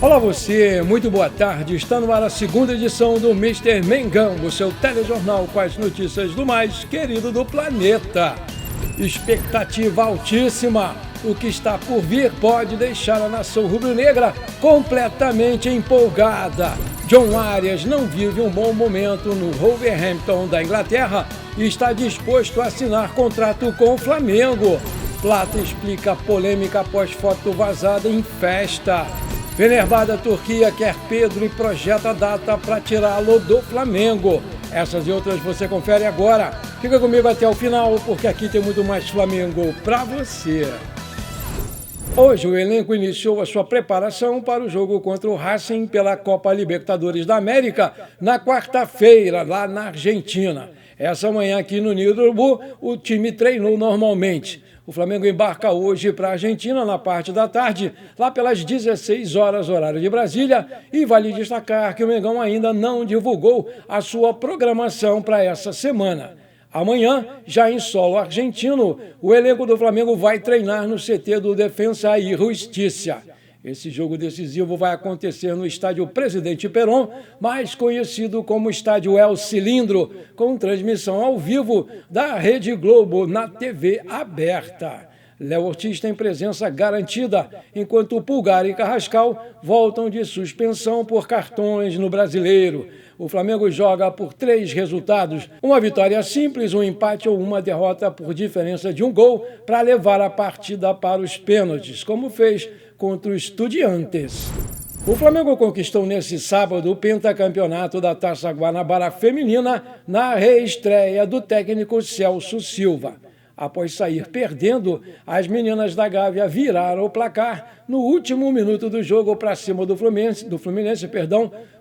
Olá você, muito boa tarde. Está no ar a segunda edição do Mister Mengão, o seu telejornal com as notícias do mais querido do planeta. Expectativa altíssima. O que está por vir pode deixar a nação rubro-negra completamente empolgada. John Arias não vive um bom momento no Wolverhampton da Inglaterra e está disposto a assinar contrato com o Flamengo. Plata explica a polêmica após foto vazada em festa. Fenerbahçe da Turquia quer Pedro e projeta data para tirá-lo do Flamengo. Essas e outras você confere agora. Fica comigo até o final, porque aqui tem muito mais Flamengo para você. Hoje o elenco iniciou a sua preparação para o jogo contra o Racing pela Copa Libertadores da América na quarta-feira, lá na Argentina. Essa manhã aqui no Ninho do Urubu, o time treinou normalmente. O Flamengo embarca hoje para a Argentina na parte da tarde, lá pelas 16 horas, horário de Brasília, e vale destacar que o Mengão ainda não divulgou a sua programação para essa semana. Amanhã, já em solo argentino, o elenco do Flamengo vai treinar no CT do Defensa y Justicia. Esse jogo decisivo vai acontecer no estádio Presidente Perón, mais conhecido como estádio El Cilindro, com transmissão ao vivo da Rede Globo na TV aberta. Léo Ortiz tem presença garantida, enquanto o Pulgar e Carrascal voltam de suspensão por cartões no Brasileiro. O Flamengo joga por 3 resultados, uma vitória simples, um empate ou uma derrota por diferença de um gol para levar a partida para os pênaltis, como fez contra o Estudiantes. O Flamengo conquistou nesse sábado o pentacampeonato da Taça Guanabara Feminina na reestreia do técnico Celso Silva. Após sair perdendo, as meninas da Gávea viraram o placar no último minuto do jogo para cima do Fluminense,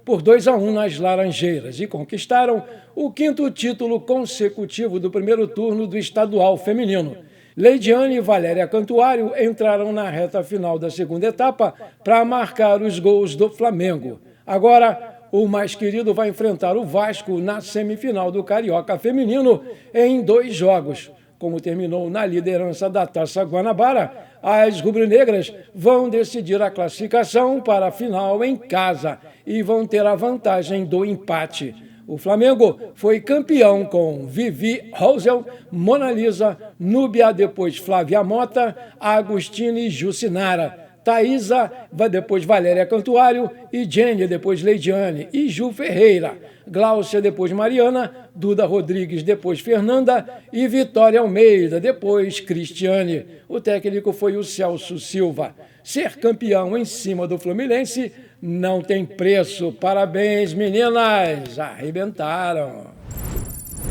por 2-1 nas Laranjeiras e conquistaram o 5º título consecutivo do primeiro turno do estadual feminino. Leidiane e Valéria Cantuário entraram na reta final da segunda etapa para marcar os gols do Flamengo. Agora, o mais querido vai enfrentar o Vasco na semifinal do Carioca Feminino em 2 jogos. Como terminou na liderança da Taça Guanabara, as rubro-negras vão decidir a classificação para a final em casa e vão ter a vantagem do empate. O Flamengo foi campeão com Vivi Rosel, Mona Lisa, Núbia, depois Flávia Mota, Agostini e Jucinara. Thaísa, depois Valéria Cantuário, e Jenny, depois Leidiane, e Ju Ferreira. Gláucia, depois Mariana, Duda Rodrigues, depois Fernanda, e Vitória Almeida, depois Cristiane. O técnico foi o Celso Silva. Ser campeão em cima do Fluminense não tem preço. Parabéns, meninas! Arrebentaram!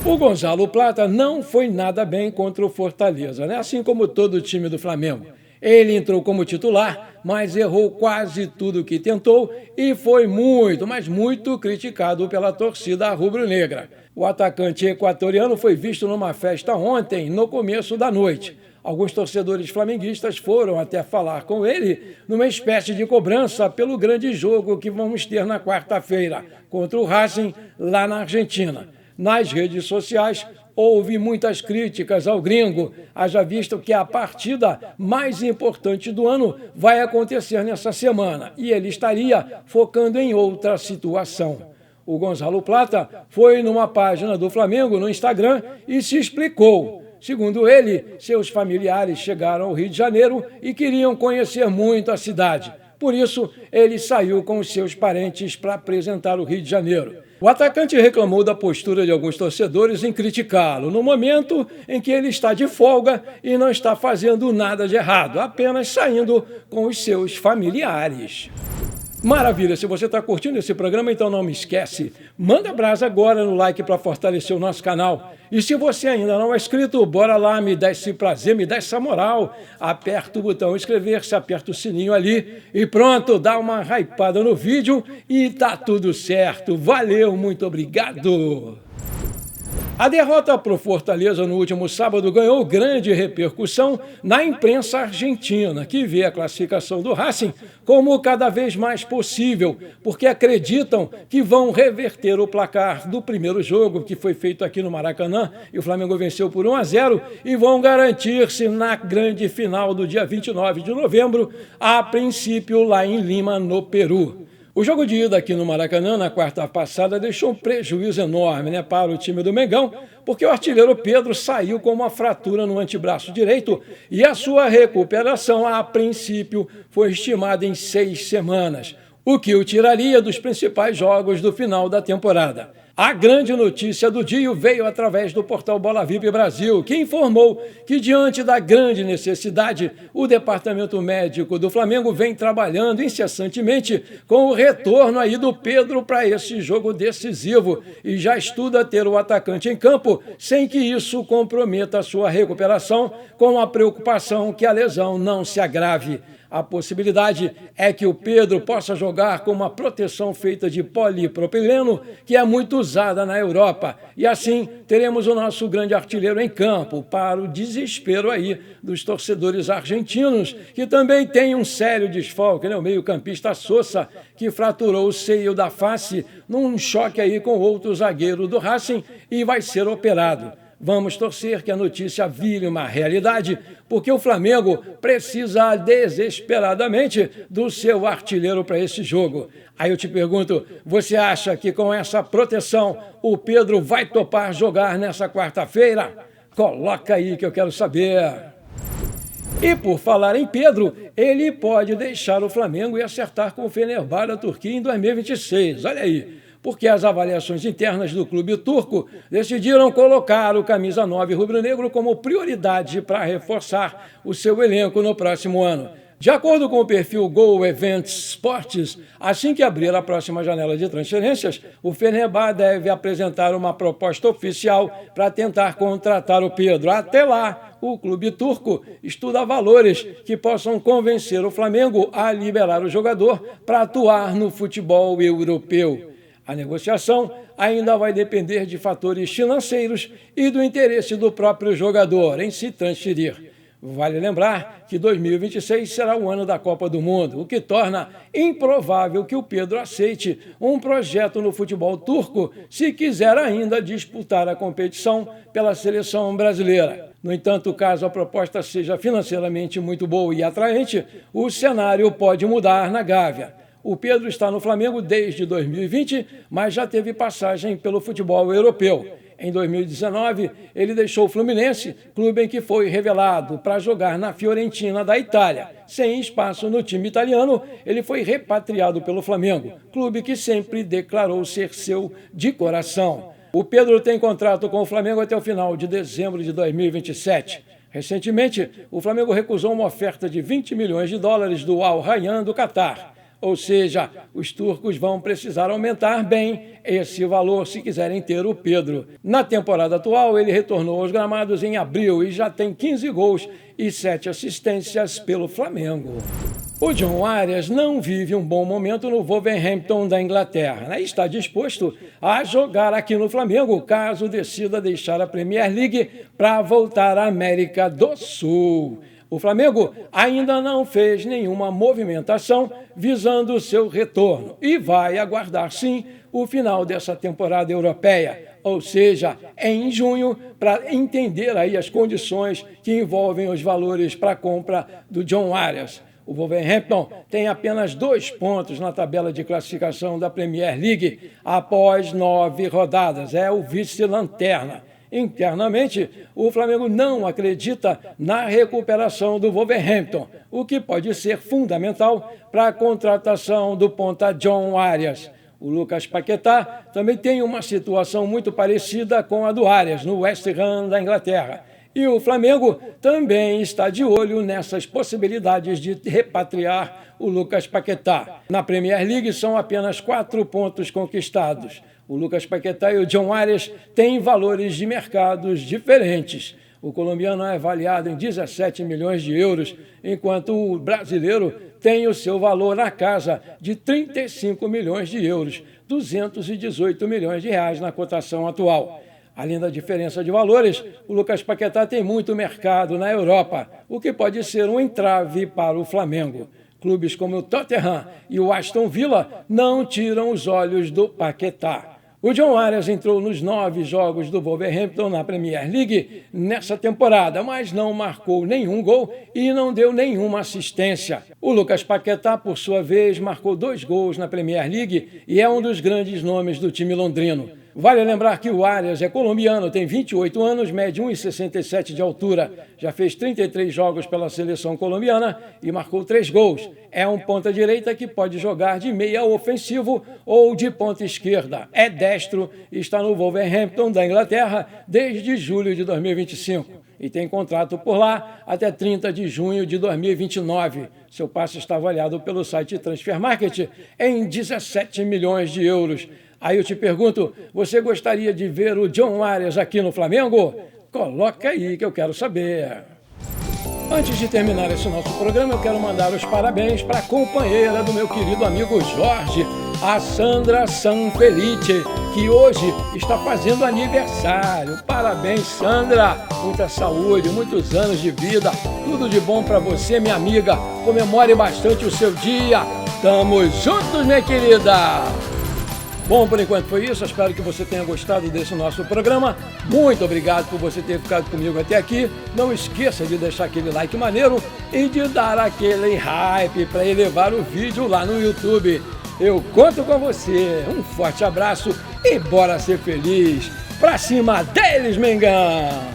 O Gonzalo Plata não foi nada bem contra o Fortaleza, né? Assim como todo o time do Flamengo. Ele entrou como titular, mas errou quase tudo que tentou e foi muito, mas muito criticado pela torcida rubro-negra. O atacante equatoriano foi visto numa festa ontem, no começo da noite. Alguns torcedores flamenguistas foram até falar com ele numa espécie de cobrança pelo grande jogo que vamos ter na quarta-feira contra o Racing, lá na Argentina. Nas redes sociais, houve muitas críticas ao gringo, haja visto que a partida mais importante do ano vai acontecer nessa semana e ele estaria focando em outra situação. O Gonzalo Plata foi numa página do Flamengo no Instagram e se explicou. Segundo ele, seus familiares chegaram ao Rio de Janeiro e queriam conhecer muito a cidade. Por isso, ele saiu com os seus parentes para apresentar o Rio de Janeiro. O atacante reclamou da postura de alguns torcedores em criticá-lo, no momento em que ele está de folga e não está fazendo nada de errado, apenas saindo com os seus familiares. Maravilha, se você está curtindo esse programa, então não me esquece, manda brasa agora no like para fortalecer o nosso canal. E se você ainda não é inscrito, bora lá, me dá esse prazer, me dá essa moral. Aperta o botão inscrever-se, aperta o sininho ali e pronto, dá uma hypada no vídeo e tá tudo certo. Valeu, muito obrigado! A derrota para o Fortaleza no último sábado ganhou grande repercussão na imprensa argentina, que vê a classificação do Racing como cada vez mais possível, porque acreditam que vão reverter o placar do primeiro jogo, que foi feito aqui no Maracanã, e o Flamengo venceu por 1-0, e vão garantir-se na grande final do dia 29 de novembro, a princípio lá em Lima, no Peru. O jogo de ida aqui no Maracanã, na quarta passada, deixou um prejuízo enorme para o time do Mengão, porque o artilheiro Pedro saiu com uma fratura no antebraço direito e a sua recuperação, a princípio, foi estimada em 6 semanas, o que o tiraria dos principais jogos do final da temporada. A grande notícia do dia veio através do portal Bola VIP Brasil, que informou que, diante da grande necessidade, o departamento médico do Flamengo vem trabalhando incessantemente com o retorno aí do Pedro para esse jogo decisivo e já estuda ter o atacante em campo sem que isso comprometa a sua recuperação, com a preocupação que a lesão não se agrave. A possibilidade é que o Pedro possa jogar com uma proteção feita de polipropileno, que é muito usada na Europa. E assim teremos o nosso grande artilheiro em campo, para o desespero aí dos torcedores argentinos, que também tem um sério desfalque, o meio-campista Sosa, que fraturou o seio da face num choque aí com outro zagueiro do Racing e vai ser operado. Vamos torcer que a notícia vire uma realidade, porque o Flamengo precisa desesperadamente do seu artilheiro para esse jogo. Aí eu te pergunto, você acha que com essa proteção o Pedro vai topar jogar nessa quarta-feira? Coloca aí que eu quero saber. E por falar em Pedro, ele pode deixar o Flamengo e acertar com o Fenerbahçe da Turquia em 2026. Olha aí. Porque as avaliações internas do clube turco decidiram colocar o camisa 9 rubro-negro como prioridade para reforçar o seu elenco no próximo ano. De acordo com o perfil Go Events Sports, assim que abrir a próxima janela de transferências, o Fenerbahçe deve apresentar uma proposta oficial para tentar contratar o Pedro. Até lá, o clube turco estuda valores que possam convencer o Flamengo a liberar o jogador para atuar no futebol europeu. A negociação ainda vai depender de fatores financeiros e do interesse do próprio jogador em se transferir. Vale lembrar que 2026 será o ano da Copa do Mundo, o que torna improvável que o Pedro aceite um projeto no futebol turco se quiser ainda disputar a competição pela seleção brasileira. No entanto, caso a proposta seja financeiramente muito boa e atraente, o cenário pode mudar na Gávea. O Pedro está no Flamengo desde 2020, mas já teve passagem pelo futebol europeu. Em 2019, ele deixou o Fluminense, clube em que foi revelado para jogar na Fiorentina da Itália. Sem espaço no time italiano, ele foi repatriado pelo Flamengo, clube que sempre declarou ser seu de coração. O Pedro tem contrato com o Flamengo até o final de dezembro de 2027. Recentemente, o Flamengo recusou uma oferta de 20 milhões de dólares do Al Rayyan do Catar. Ou seja, os turcos vão precisar aumentar bem esse valor se quiserem ter o Pedro. Na temporada atual, ele retornou aos gramados em abril e já tem 15 gols e 7 assistências pelo Flamengo. O John Arias não vive um bom momento no Wolverhampton da Inglaterra, Está disposto a jogar aqui no Flamengo caso decida deixar a Premier League para voltar à América do Sul. O Flamengo ainda não fez nenhuma movimentação visando o seu retorno e vai aguardar, sim, o final dessa temporada europeia, ou seja, em junho, para entender aí as condições que envolvem os valores para a compra do John Arias. O Wolverhampton tem apenas 2 pontos na tabela de classificação da Premier League após 9 rodadas, é o vice-lanterna. Internamente, o Flamengo não acredita na recuperação do Wolverhampton, o que pode ser fundamental para a contratação do ponta John Arias. O Lucas Paquetá também tem uma situação muito parecida com a do Arias, no West Ham da Inglaterra. E o Flamengo também está de olho nessas possibilidades de repatriar o Lucas Paquetá. Na Premier League são apenas 4 pontos conquistados. O Lucas Paquetá e o John Arias têm valores de mercados diferentes. O colombiano é avaliado em 17 milhões de euros, enquanto o brasileiro tem o seu valor na casa de 35 milhões de euros, 218 milhões de reais na cotação atual. Além da diferença de valores, o Lucas Paquetá tem muito mercado na Europa, o que pode ser um entrave para o Flamengo. Clubes como o Tottenham e o Aston Villa não tiram os olhos do Paquetá. O John Arias entrou nos 9 jogos do Wolverhampton na Premier League nessa temporada, mas não marcou nenhum gol e não deu nenhuma assistência. O Lucas Paquetá, por sua vez, marcou 2 gols na Premier League e é um dos grandes nomes do time londrino. Vale lembrar que o Arias é colombiano, tem 28 anos, mede 1,67 de altura. Já fez 33 jogos pela seleção colombiana e marcou 3 gols. É um ponta-direita que pode jogar de meia ofensivo ou de ponta esquerda. É destro e está no Wolverhampton da Inglaterra desde julho de 2025. E tem contrato por lá até 30 de junho de 2029. Seu passe está avaliado pelo site Transfer Market em 17 milhões de euros. Aí eu te pergunto, você gostaria de ver o John Arias aqui no Flamengo? Coloca aí que eu quero saber. Antes de terminar esse nosso programa, eu quero mandar os parabéns para a companheira do meu querido amigo Jorge, a Sandra Sanfelice, que hoje está fazendo aniversário. Parabéns, Sandra! Muita saúde, muitos anos de vida, tudo de bom para você, minha amiga. Comemore bastante o seu dia. Tamo juntos, minha querida! Bom, por enquanto foi isso. Eu espero que você tenha gostado desse nosso programa. Muito obrigado por você ter ficado comigo até aqui. Não esqueça de deixar aquele like maneiro e de dar aquele hype para elevar o vídeo lá no YouTube. Eu conto com você. Um forte abraço e bora ser feliz. Pra cima deles, Mengão!